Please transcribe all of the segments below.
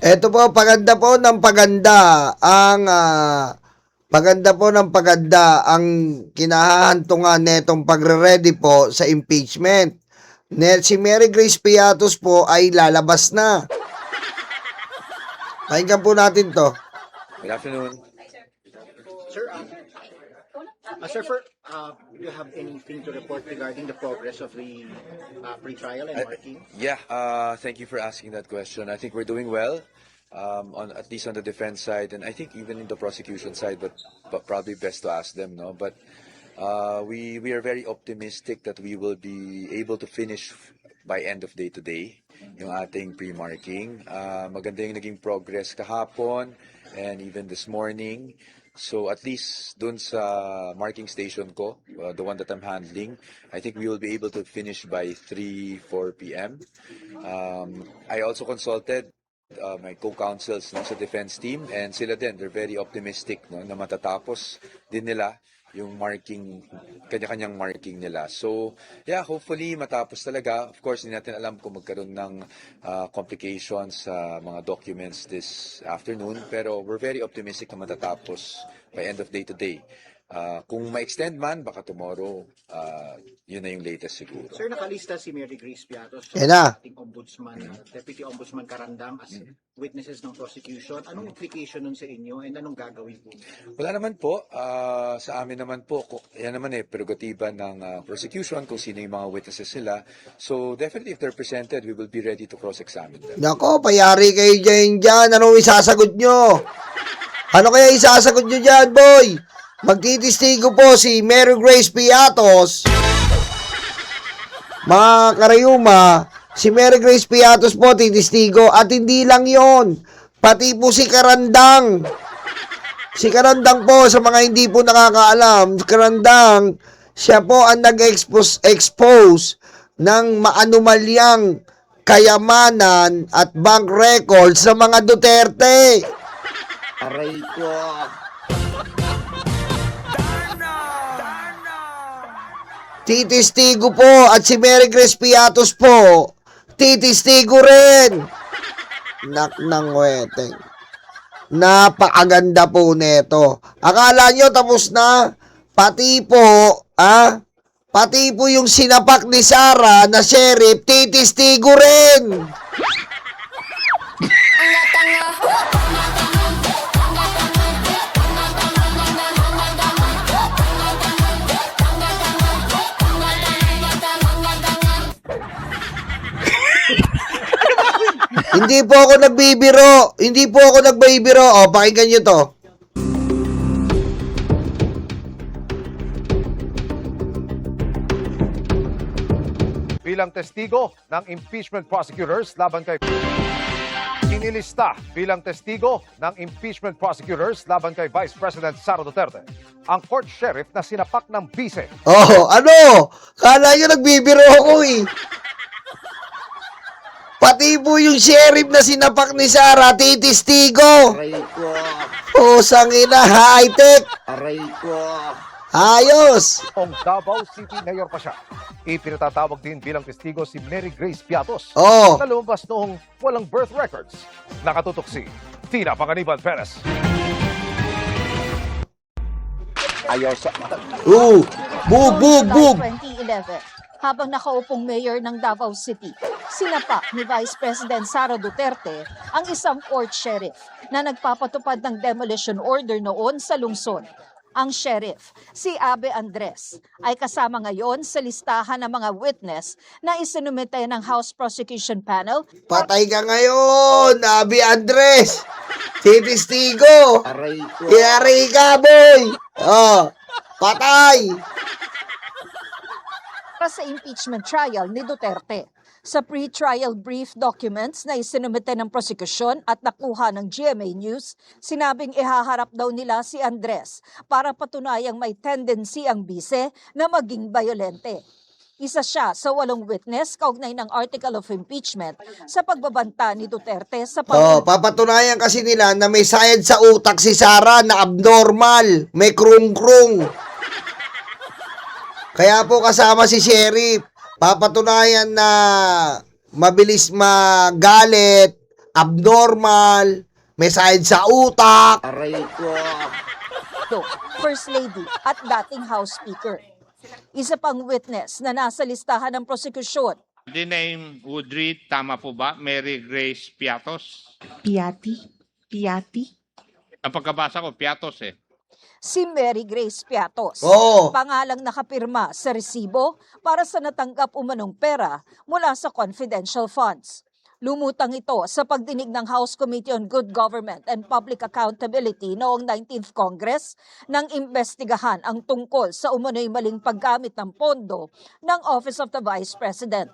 Eto po, paganda po ng paganda ang paganda po ng paganda ang kinahahantungan netong pagre-ready po sa impeachment. Si Mary Grace Piatos po ay lalabas na. Pakinggan po natin to. Good afternoon. Sir, do you have anything to report regarding the progress of the pre-trial and marking? Yeah, thank you for asking that question. I think we're doing well, on at least on the defense side, and I think even in the prosecution side, but probably best to ask them, no? But we are very optimistic that we will be able to finish by end of day today yung ating pre-marking. Maganda yung naging progress kahapon and even this morning. So at least dun sa marking station ko, the one that I'm handling, I think we will be able to finish by 3-4 p.m. I also consulted my co-counsels no, sa defense team, and sila din, they're very optimistic no, na matatapos din nila yung marking, kanya-kanyang marking nila. So, yeah, hopefully matapos talaga. Of course, hindi natin alam kung magkaroon ng complications sa mga documents this afternoon, pero we're very optimistic na matatapos by end of day today. Kung ma-extend man, baka tomorrow, yun na yung latest siguro. Sir, nakalista si Mary Grace Piatos, Yan na. ating ombudsman, Deputy Ombudsman Karandang as witnesses ng prosecution. Anong implication nun sa inyo and anong gagawin po? Wala naman po. Sa amin naman po, yan naman prerogatiba ng prosecution kung sino yung mga witnesses nila. So definitely if they're presented, we will be ready to cross-examine them. Nako, payari kayo dyan. Anong isasagot nyo? Ano kaya isasagot nyo dyan, boy? Magtitistigo po si Mary Grace Piatos. Mga karayuma, si Mary Grace Piatos po titistigo, at hindi lang yon, pati po si Karandang. Si Karandang po, sa mga hindi po nakakaalam, Karandang, siya po ang nag-expose ng maanumalyang kayamanan at bank records sa mga Duterte. Aray ko! Titistigo po, at si Mary Grace Piatos po, titistigo rin. Ng weteng. Napakaganda po neto. Akala nyo tapos na? Pati po yung sinapak ni Sara na sheriff, titistigo rin. Hindi po ako nagbibiro. Hindi po ako nagbibiro. O, pakinggan nyo to. Bilang testigo ng impeachment prosecutors laban kay inilista bilang testigo ng impeachment prosecutors laban kay Vice President Sara Duterte ang court sheriff na sinapak ng bise. Oh, ano? Kala nyo nagbibiro ako eh. Pati po yung sheriff na sinapak ni Sara, titistigo. Aray ko! Oh, sangina, high-tech. Aray ko! Ayos. Ang Davao City Mayor pa siya. Ipinatatawag din bilang testigo si Mary Grace Piatos Oh. na lumabas noong walang birth records. Nakatutok si Tina Panganiban Perez. Ayaw sa... Bug. 2011, habang nakaupong mayor ng Davao City, sinapak ni Vice President Sara Duterte ang isang court sheriff na nagpapatupad ng demolition order noon sa lungsod. Ang sheriff, si Abe Andres, ay kasama ngayon sa listahan ng mga witness na isinumite ng House Prosecution Panel. Patay ka ngayon, Abi Andres. Titistigo. Aray ko! Yari ka, boy. Oh, patay. Para sa impeachment trial ni Duterte. Sa pre-trial brief documents na isinumite ng prosekusyon at nakuha ng GMA News, sinabing ihaharap daw nila si Andres para patunayang may tendency ang bise na maging bayolente. Isa siya sa 8 witness kaugnay ng article of impeachment sa pagbabanta ni Duterte sa Oh, papatunayan kasi nila na may sayad sa utak si Sara na abnormal, may krung-krung. Kaya po kasama si sheriff. Papatunayan na mabilis magalit abnormal, may sakit sa utak. Do, First Lady at dating House Speaker. Isa pang witness na nasa listahan ng prosekusyon, The name Woodry, tama po ba? Mary Grace Piatos? Piati. Ang pagkabasa ko, Piatos eh. si Mary Grace Piatos. Oo. Pangalang nakapirma sa resibo para sa natanggap umanong pera mula sa confidential funds. Lumutang ito sa pagdinig ng House Committee on Good Government and Public Accountability noong 19th Congress nang imbestigahan ang tungkol sa umano'y maling paggamit ng pondo ng Office of the Vice President.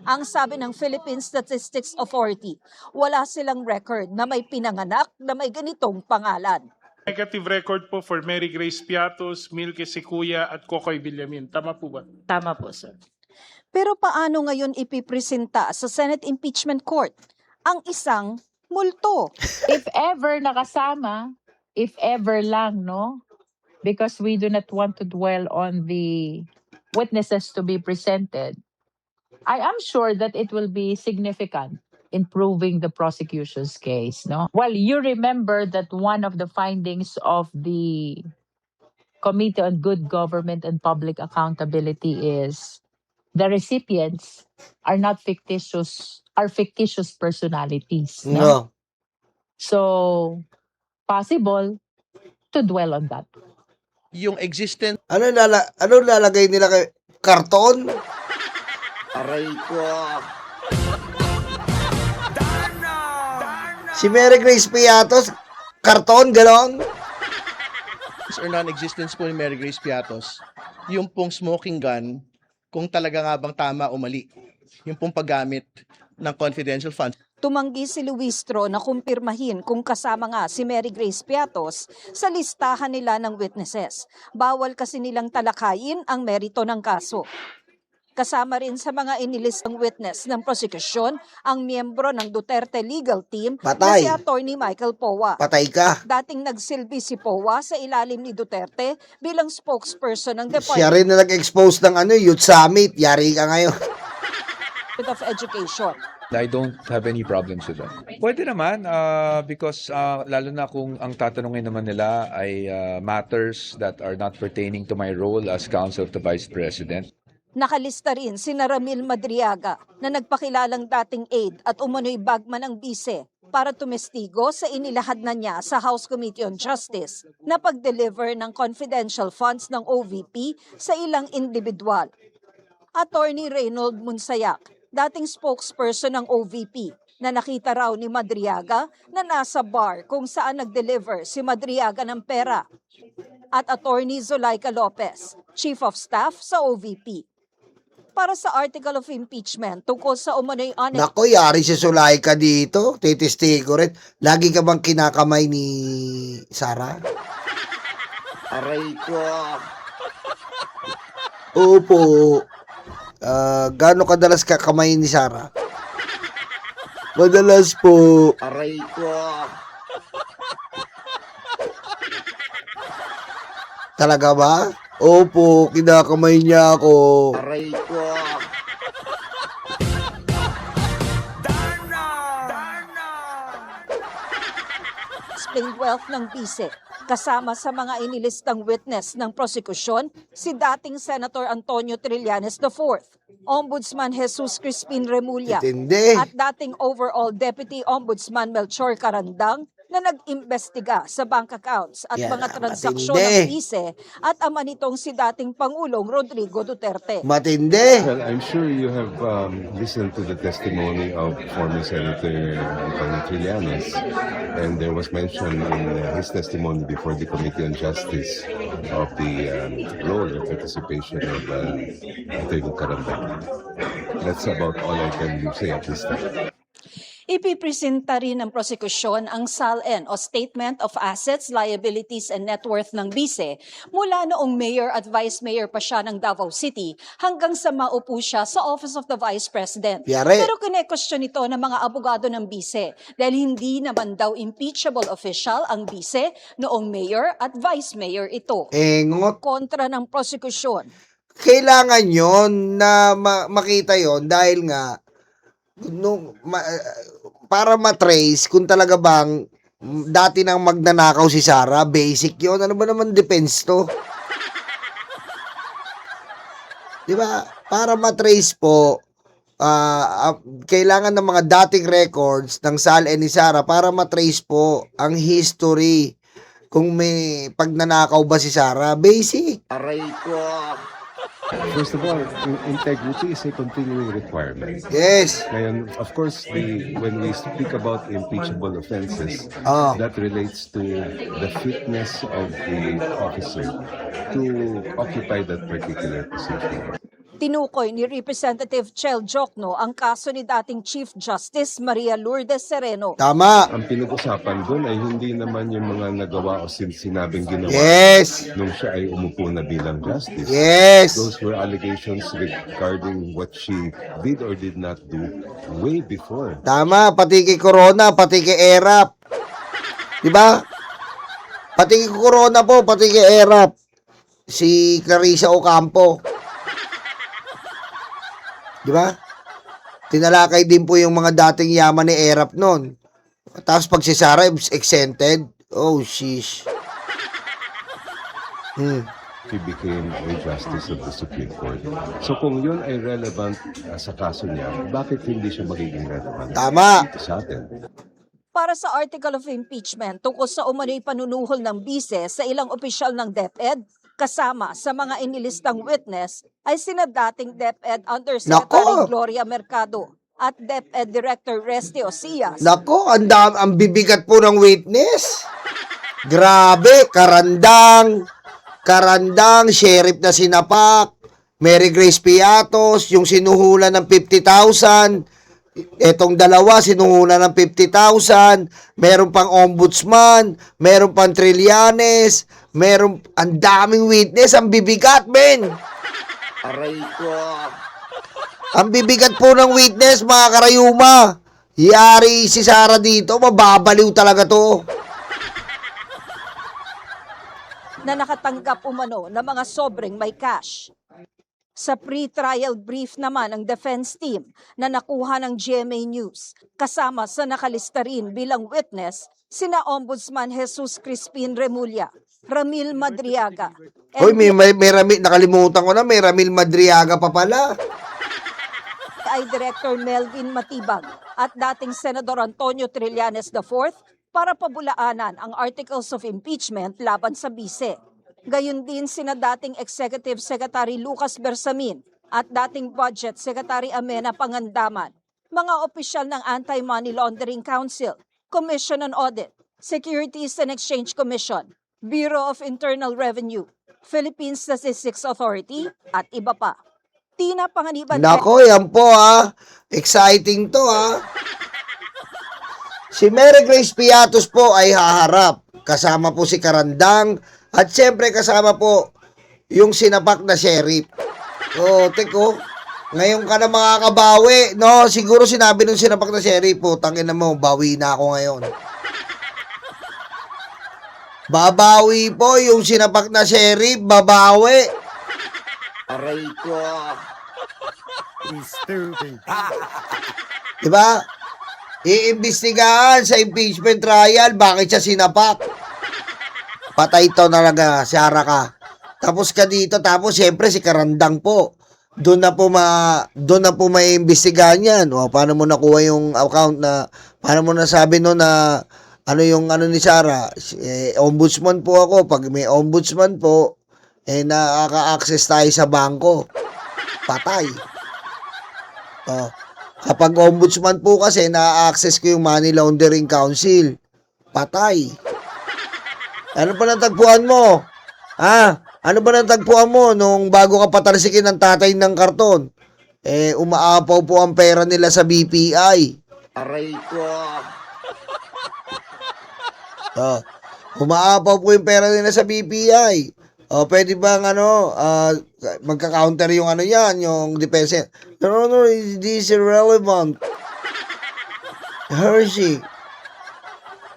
Ang sabi ng Philippine Statistics Authority, wala silang record na may pinanganak na may ganitong pangalan. Negative record po for Mary Grace Piatos, Milky Sikuya at Kokoy Villamin. Tama po ba? Tama po, sir. Pero paano ngayon ipipresenta sa Senate Impeachment Court ang isang multo? If ever nakasama, if ever lang, no? Because we do not want to dwell on the witnesses to be presented. I am sure that it will be significant in proving the prosecution's case, no? Well, you remember that one of the findings of the Committee on Good Government and Public Accountability is the recipients are not fictitious, are fictitious personalities, no? No. So, possible to dwell on that. Yung existence Ano lalagay nila kay karton? Si Mary Grace Piatos, karton, ganon? or non-existence po ni Mary Grace Piatos, yung pong smoking gun, kung talaga nga bang tama o mali, yung pong paggamit ng confidential funds. Tumanggi si Luistro na kumpirmahin kung kasama nga si Mary Grace Piatos sa listahan nila ng witnesses. Bawal kasi nilang talakayin ang merito ng kaso. Kasama rin sa mga inilistang witness ng prosekusyon ang miyembro ng Duterte legal team na Patay. si Attorney Michael Powa. Patay ka. Dating nagsilbi si Powa sa ilalim ni Duterte bilang spokesperson ng Siya Department rin na nag-expose ng Youth Summit. Yari ka ngayon. of Education. I don't have any problems with that. Pwede naman, because lalo na kung ang tatanungin naman nila ay matters that are not pertaining to my role as Counsel of the Vice President. Nakalista rin si Ramil Madriaga na nagpakilalang dating aide at umano'y bagman ng bise para tumestigo sa inilahad na niya sa House Committee on Justice na pag-deliver ng confidential funds ng OVP sa ilang individual. Attorney Reynold Munsayak, dating spokesperson ng OVP, na nakita raw ni Madriaga na nasa bar kung saan nag-deliver si Madriaga ng pera. At Attorney Zulaika Lopez, Chief of Staff sa OVP. Para sa article of impeachment tungkol sa umano'y Nako, yari si Sulaika dito. Titistigo rin. Lagi ka bang kinakamay ni Sara? Aray ko. Opo. Gaano kadalas ka kamay ni Sara? Madalas po. Aray ko. Talaga ba? Opo, kinakamay niya ako. Aray ko. explained wealth ng bise. Kasama sa mga inilistang witness ng prosekusyon, si dating Senator Antonio Trillanes IV, Ombudsman Jesus Crispin Remulla, Tindi. at dating overall Deputy Ombudsman Melchor Carandang na nag-imbestiga sa bank accounts at Yan mga ang transaksyon matindi. ng bise at ama nitong si dating Pangulong Rodrigo Duterte. Matindi. Well, I'm sure you have listened to the testimony of former Senator Antonio Trillanes, and there was mention in his testimony before the Committee on Justice of the role and participation of Antonio Carandang. That's about all I can say at this time. Ipipresenta rin ng prosekusyon ang SALN o Statement of Assets, Liabilities and Net Worth ng bise mula noong mayor at vice mayor pa siya ng Davao City hanggang sa maupo siya sa Office of the Vice President. Yari. Pero kinekostyon ito ng mga abogado ng bise dahil hindi naman daw impeachable official ang bise noong mayor at vice mayor ito. Engot. Kontra ng prosekusyon. Kailangan yon na makita yon dahil nga nung para matrace kung talaga bang dati nang magnanakaw si Sara, basic yun. Ano ba naman defense to? Di ba? Para matrace po, kailangan ng mga dating records ng SALE ni Sara para matrace po ang history kung may pagnanakaw ba si Sara. Basic. First of all, integrity is a continuing requirement. Yes. Ngayon, of course, when we speak about impeachable offenses, Ah. that relates to the fitness of the officer to occupy that particular position. Tinukoy ni Representative Chel Jokno ang kaso ni dating Chief Justice Maria Lourdes Sereno. Tama. Ang pinag-usapan doon ay hindi naman yung mga nagawa o sinabing ginawa Yes. nung siya ay umupo na bilang justice. Yes. Those were allegations regarding what she did or did not do way before. Tama, pati kay Corona, pati kay Erap. Di ba? Pati kay Corona po, pati kay Erap. Si Clarissa Ocampo. Di ba? Tinalakay din po yung mga dating yaman ni Erap noon. Tapos pag si Sara exempted, oh sheesh. He became a justice of the Supreme Court. So kung yun ay relevant sa kaso niya, bakit hindi siya magiging relevant Tama. dito sa atin? Para sa article of impeachment tungkol sa umano'y panunuhol ng bise sa ilang opisyal ng DepEd, kasama sa mga inilistang witness ay sina dating DepEd Undersecretary Nako! Gloria Mercado at DepEd Director Resty Osias. Nako, ang bibigat po ng witness. Grabe, Karandang, sheriff na sinapak, Mary Grace Piatos, yung sinuhulan ng 50,000, etong dalawa sinuhulan ng 50,000, meron pang ombudsman, meron pang Trillanes, ang daming witness, ang bibigat, men. Ang bibigat po ng witness, mga karayuma. Yari si Sara dito, mababaliw talaga to. Na nakatanggap umano ng mga sobrang may cash. Sa pre-trial brief naman ng defense team na nakuha ng GMA News, kasama sa nakalista rin bilang witness, sina Ombudsman Jesus Crispin Remulla, Ramil Madriaga, Hoy, may Ramil, nakalimutan ko na, may Ramil Madriaga pa pala. ay Director Melvin Matibag at dating Senador Antonio Trillanes IV para pabulaanan ang articles of impeachment laban sa bise. Gayon din sina dating Executive Secretary Lucas Bersamin at dating Budget Secretary Amena Pangandaman, mga opisyal ng Anti-Money Laundering Council, Commission on Audit, Securities and Exchange Commission, Bureau of Internal Revenue, Philippine Statistics Authority at iba pa. Tina Panganiban. Nako, yan po exciting to Si Mary Grace Piatos po ay haharap. Kasama po si Karandang at syempre kasama po yung sinapak na sheriff. Teko, ngayon ka na makakabawi, no? Siguro sinabi nung sinapak na sheriff po, tangina mo, bawi na ako ngayon. Babawi po yung sinapak na sheriff, babawi. Aray ko. Diba? Iimbestigahan sa impeachment trial, bakit siya sinapak? Patay to talaga, Sara ka. Tapos ka dito, tapos siyempre si Karandang po. Doon na po may imbestigahan yan. O, paano mo nakuha yung account na, paano mo nasabi no na, ano ni Sara? Ombudsman po ako. Pag may ombudsman po, nakaka-access tayo sa bangko. Patay. Kapag ombudsman po kasi, na-access ko yung Money Laundering Council. Patay. Ano ba natagpuan mo? Ano ba natagpuan mo nung bago ka patalsikin ng tatay ng karton? Umaapaw po ang pera nila sa BPI. Aray ko. Umaapaw po yung pera nila sa BPI. Pwede bang magka-counter yung yan, yung depensa. Your Honor, this is irrelevant. Hershey.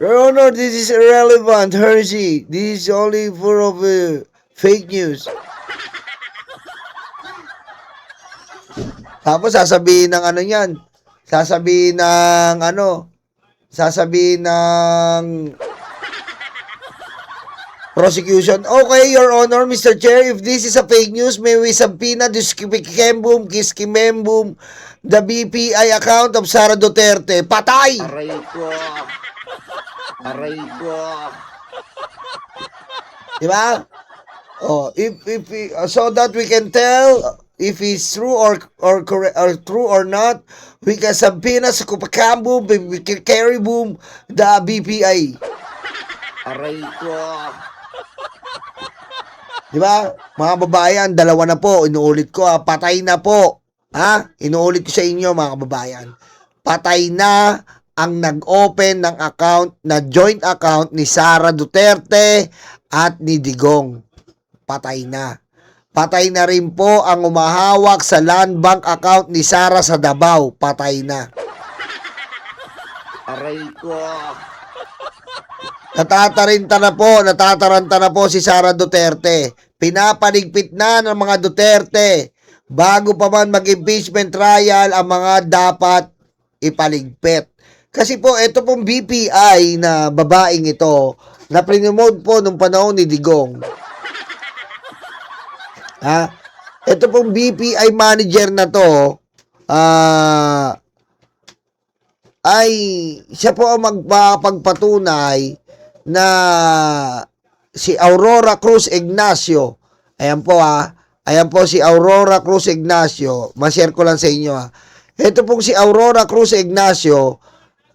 Your Honor, this is irrelevant, Hershey. This is only full of fake news. Tapos sasabihin ng yan. Sasabihin ng sasabihin ng prosecution. Okay, Your Honor, Mr. Chair, if this is a fake news, may we subpoena Kiskimembum, the BPI account of Sara Duterte. Patay! Aray ko. Aray ko. Diba? Oh, if so that we can tell if it's true or correct or true or not, we can subpoena sa Kupakambum, Caribum, the BPI. Aray ko. Diba? Mga babayan, dalawa na po. Inuulit ko, patay na po. Ha? Inuulit ko sa inyo, mga kababayan. Patay na ang nag-open ng account, na joint account ni Sara Duterte at ni Digong. Patay na. Patay na rin po ang umahawak sa land bank account ni Sara sa Davao. Patay na. Aray ko. Natataranta na po si Sara Duterte. Pinapaligpit na ng mga Duterte. Bago pa man mag-impeachment trial, ang mga dapat ipaligpit. Kasi po, ito pong BPI na babaeng ito, na prinomote po nung panahon ni Digong. Ha? Ito pong BPI manager na to, ay siya po ang magpapagpatunay na si Aurora Cruz Ignacio. Ayan po Ayan po si Aurora Cruz Ignacio. Ma-share ko lang sa inyo Ito pong si Aurora Cruz Ignacio.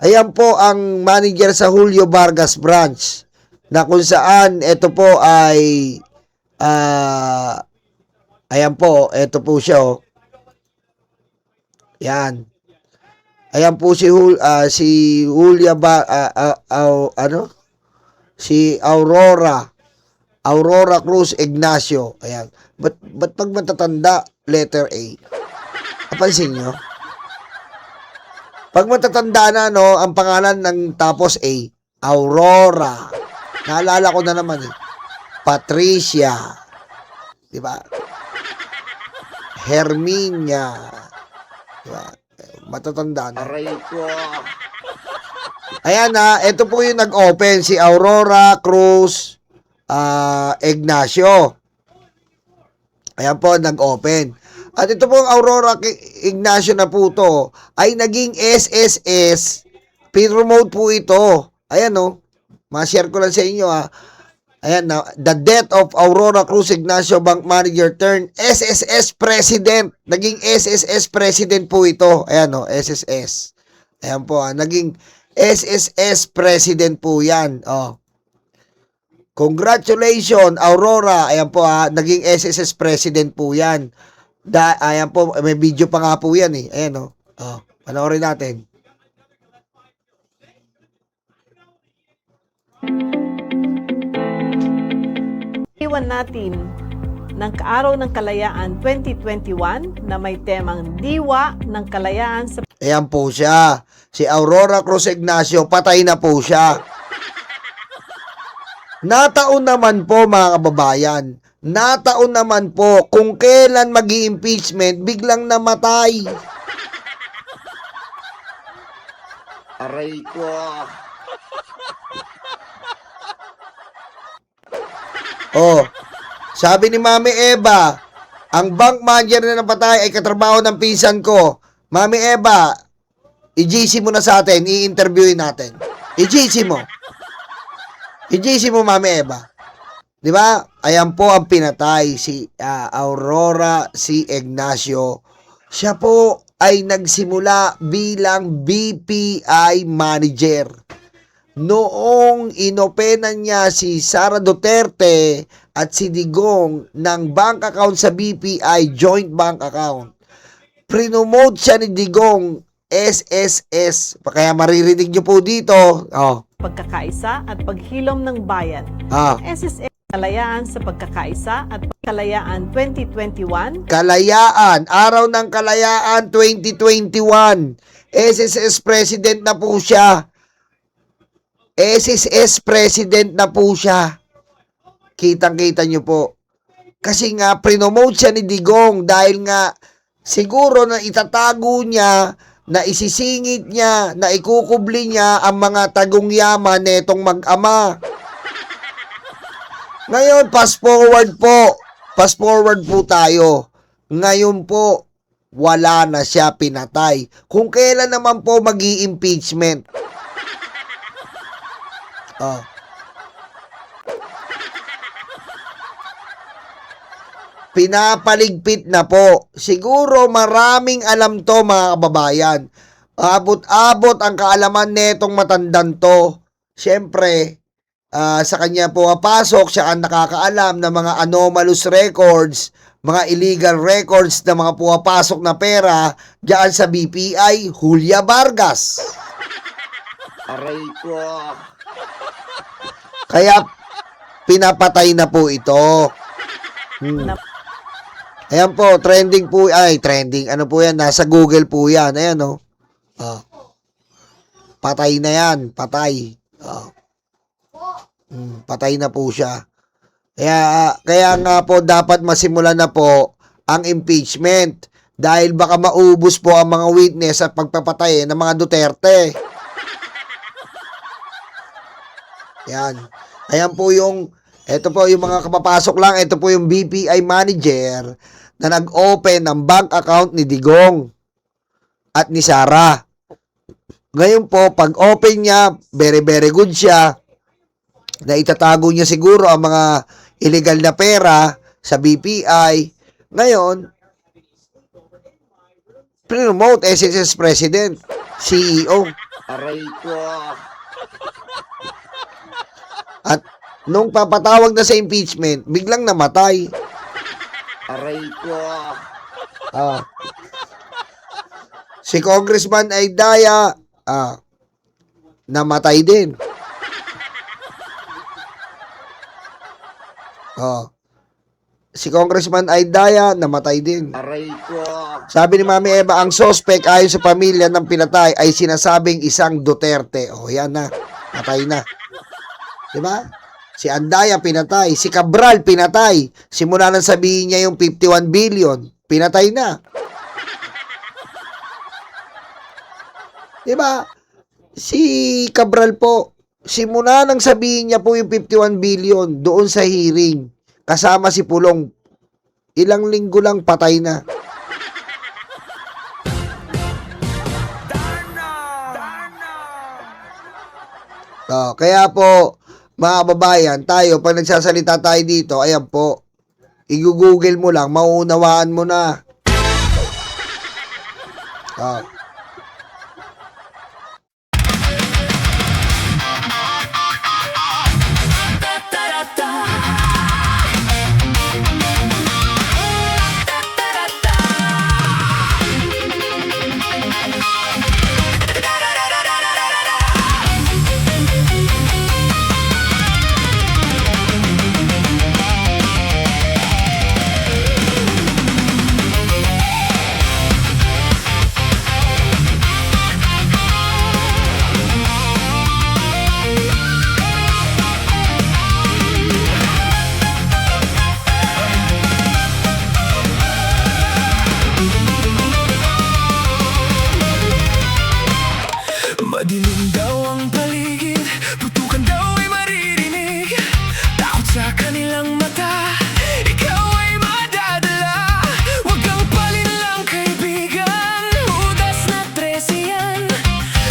Ayan po ang manager sa Julio Vargas branch. Na kung saan ito po ay ayan po, ito po siya Yan. Ayan po si Julia si Aurora Cruz Ignacio. Ayan. Ba't pag matatanda, letter A? Napansin nyo? Pag matatanda na, ang pangalan ng tapos A, Aurora. Naalala ko na naman Patricia. Diba? Herminia. Diba? Matatanda na. Aray ko. Ayan ito po yung nag-open, si Aurora Cruz Ignacio. Ayan po, nag-open. At ito pong Aurora Ignacio na po to, ay naging SSS. Pinromote po ito. Ayan ma-share ko lang sa inyo Ayan the death of Aurora Cruz Ignacio, bank manager turned SSS president. Naging SSS president po ito. Ayan SSS. Ayan po naging SSS president po yan. Congratulations, Aurora. Ayan po naging SSS president po yan. Ayan po, may video pa nga po yan Ayan panoorin natin. Iwan natin ng Araw ng Kalayaan 2021 na may temang Diwa ng Kalayaan sa Ayan po siya. Si Aurora Cruz Ignacio, patay na po siya. Nataon naman po mga kababayan. Nataon naman po kung kailan mag-i-impeachment, biglang namatay. Aray ko. Sabi ni Mami Eva, ang bank manager na napatay ay katrabaho ng pinsan ko. Mami Eva, i-GC mo na sa atin, i-interviewin natin. I-GC mo. I-GC mo, Mami Eva. Di ba? Ayan po ang pinatay, si Aurora Ignacio. Siya po ay nagsimula bilang BPI manager. Noong inopenan niya si Sara Duterte at si Digong ng bank account sa BPI, joint bank account. Prinomote siya ni Digong SSS. Kaya maririnig niyo po dito. pagkakaisa at paghilom ng bayan. SSS Kalayaan sa Pagkakaisa at Kalayaan 2021. Kalayaan, Araw ng Kalayaan 2021. SSS President na po siya. SSS President na po siya. Kitang-kita nyo po. Kasi nga, prinomote siya ni Digong dahil nga siguro na itatago niya na isisingit niya, na ikukubli niya ang mga tagong yaman netong mag-ama. Ngayon, fast forward po tayo. Ngayon po, wala na siya, pinatay. Kung kailan naman po mag-i-impeachment. Pinapaligpit na po. Siguro maraming alam to, mga kababayan. Abot-abot ang kaalaman netong matandang to. Siyempre, sa kanya po papasok, siya ang nakakaalam ng mga anomalous records, mga illegal records na mga pumapasok na pera diyan sa BPI, Julia Vargas. Aray ko. Kaya pinapatay na po ito. Ayan po, trending po, trending, ano po yan, nasa Google po yan, ayan o. Patay na yan, patay. Patay na po siya. Kaya nga po, dapat masimulan na po ang impeachment dahil baka maubos po ang mga witness at pagpapatay ng mga Duterte. Yan. Ayan po yung, ito po yung mga kapapasok lang, ito po yung BPI manager na nag-open ng bank account ni Digong at ni Sara. Ngayon po, pag open niya, very very good siya, na itatago niya siguro ang mga illegal na pera sa BPI. Ngayon, promote SSS President, CEO. Aray ko. At nung papatawag na sa impeachment, biglang namatay. Aray ko. Si Congressman Aydaya, namatay din. Si Congressman Aydaya, namatay din. Aray ko. Sabi ni Mami Eva, ang suspect ayon sa pamilya ng pinatay ay sinasabing isang Duterte. Yan na, patay na. Diba? Si Andaya pinatay, si Cabral pinatay. Simula nang sabihin niya yung 51 billion, pinatay na. Diba? Si Cabral po, simula nang sabihin niya po yung 51 billion doon sa hearing, kasama si Pulong, ilang linggo lang patay na. Kaya po, mga kababayan, tayo, pag nagsasalita tayo dito, ayan po, i-google mo lang, mauunawaan mo na. Madilim daw ang paligid, putukan daw ay maririnig. Takot sa kanilang mata, ikaw ay madadala. Huwag kang palinlang kaibigan, Judas na 13 yan.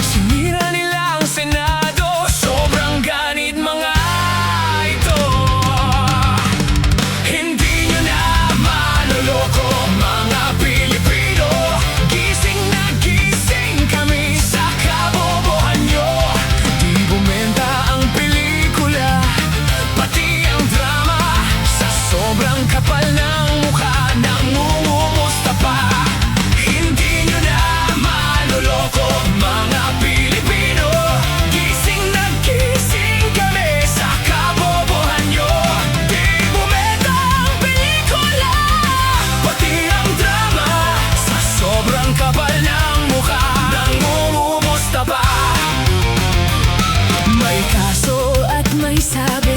Sinira nila ang Senado, sobrang ganit mga ito. Hindi nyo na maloloko mga Pilipino. Gising na gising kami sa kabobohan nyo. Di bumenta ang pelikula, pati ang drama. Sa sobrang kapal ng mukha, nangungumusta pa. Hindi nyo na maloloko mga Pilipino. Gising na gising kami sa kabobohan nyo. Di bumenta ang pelikula, pati ang drama. Sa sobrang kapal ng mukha, nangungumusta pa. May kaso at may sabi,